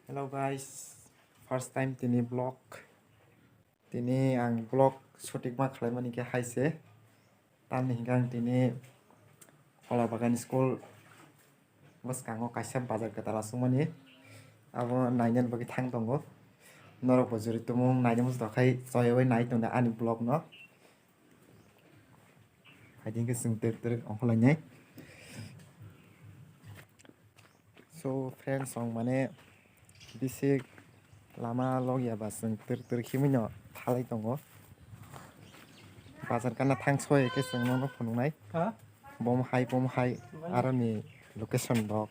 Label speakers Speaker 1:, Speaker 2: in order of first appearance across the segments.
Speaker 1: Hello guys, first time tini vlog. Tini ang vlog shooting ma khlaimani ke haise. Tam hinggang tini Kola bagan school bus kango kaisa bajar ketala sumani. Abo nainen bagi thang tongo. Norok bojuri tumung nainen mus dokai soyoi nai tongda ani vlog no. Hajing ke sing ter ongkolanya. So friends song mane basic lama log ya baseng ter khimino thalai tongo. Bazar kana thang soy ke sing no phunungnai. Bom hai aroni location dok.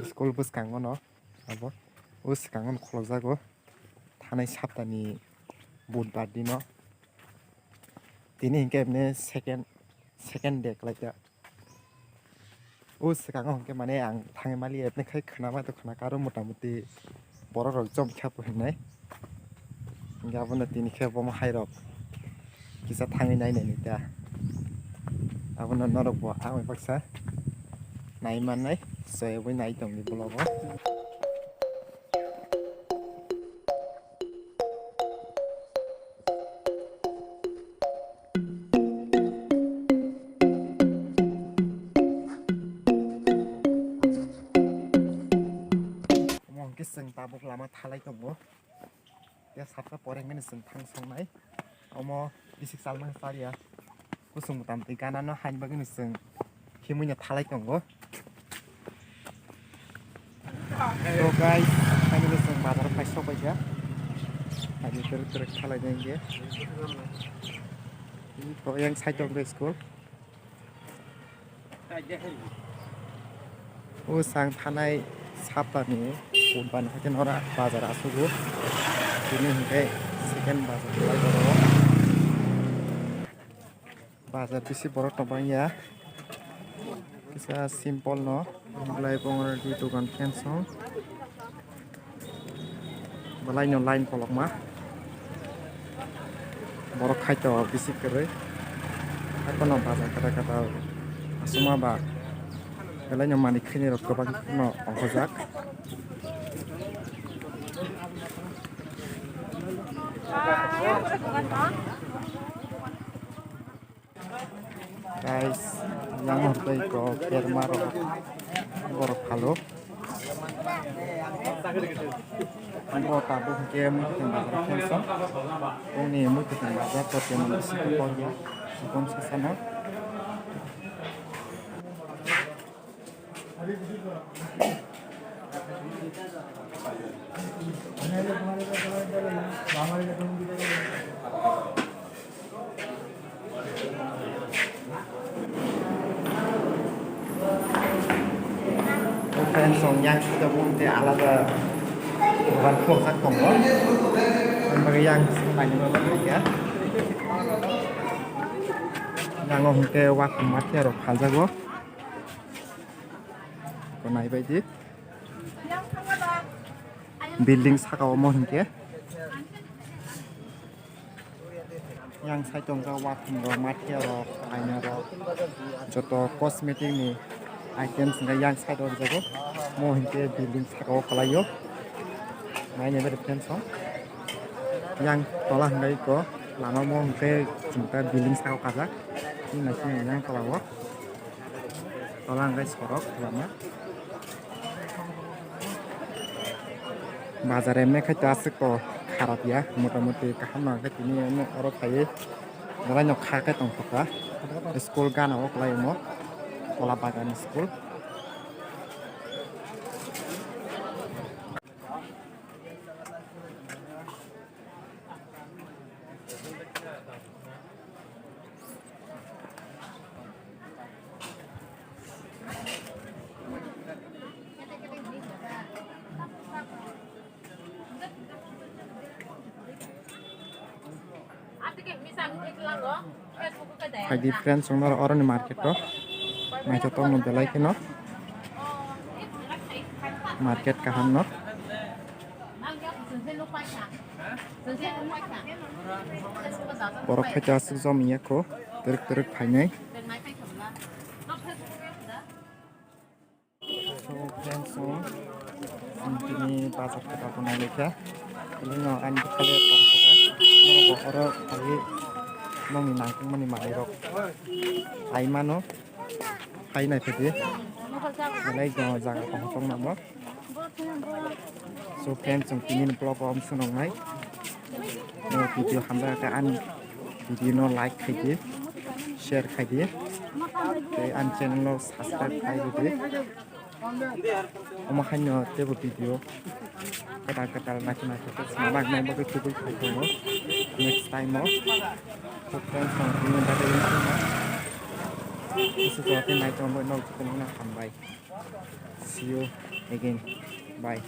Speaker 1: School bus kango no abo bus kangon kholojago thanai saptani budbar dino tini hingke ne second day klaita bus kango hingke mane ang thangai mali epne khai khana ma to khana karo motamuti borok rok job khapu hinai hingke abono tini khe bom hai rok kisa thangai nai nai ta abono norok bo ang baksa nai manai soy boi nai tong ni blogo sing tabuk lama thalai tongo ya sapta poreng mene sing thang songnai omo bisik salmang saria kusung mutam ti kana no hain bagini sing himunya thalai tongo so guys finally sing bazar pai sobai ya ani ter thalai nenge ko yang side of the school o sang thanai saptani Unpan hakin ora bazar asugo ini hingke second bazar mulai boro bazar bisi boro tobang ya kisa simple no mulai pongor di dukan fensong balai no line polok ma boro khaito bisi kere ako no bazar kata asuma ba balai no mani khini rok gobang no ongkojak guys yang hargai ko permaro borok halo bo tabu game tengah berfungsi ini mungkin tengah jatuh yang masih terpojok sebelum sesana song yang sudah bunte alada bukan fokus kongo bagi yang banyak banget ya yang ngomong ke waktu mati harus hajago konai bayi building sakau mau hingke yang saya tunggu waktu mati harus hanya harus contoh kosmetik nih items yang saya tunggu jago mau hingke building sakau kalayo mainnya berpenso yang tolak ngai ko lama mau hingke cinta building sakau kazak ini nasi yang kalawo tolak ngai sorok lama bazar emne khaita asik ko kharap ya motamuti kaham na ini emne oro khai dalai no kha ka tong thoka school gana ok lai mo Kola bagan school hai different sonor orang market to mai jotong no belai kino market kaham no borok khaita asuk jomiya ko teruk phainai so friends ini bajar kita punya leca ini no an kali tongsoka no oro kali no minangkung mani mairok ai mano ai nai pedi nilai go jaga tongtong namo so friends ini blog om sunong nai no video hamba ka an video no like khai share khai an channel no subscribe khai omakhanyo tebo video ketal macam semangat main bagai kubur kayu next time mo bukan ini pada ini sesuatu naik tombol nol kita nak tambah see you again bye.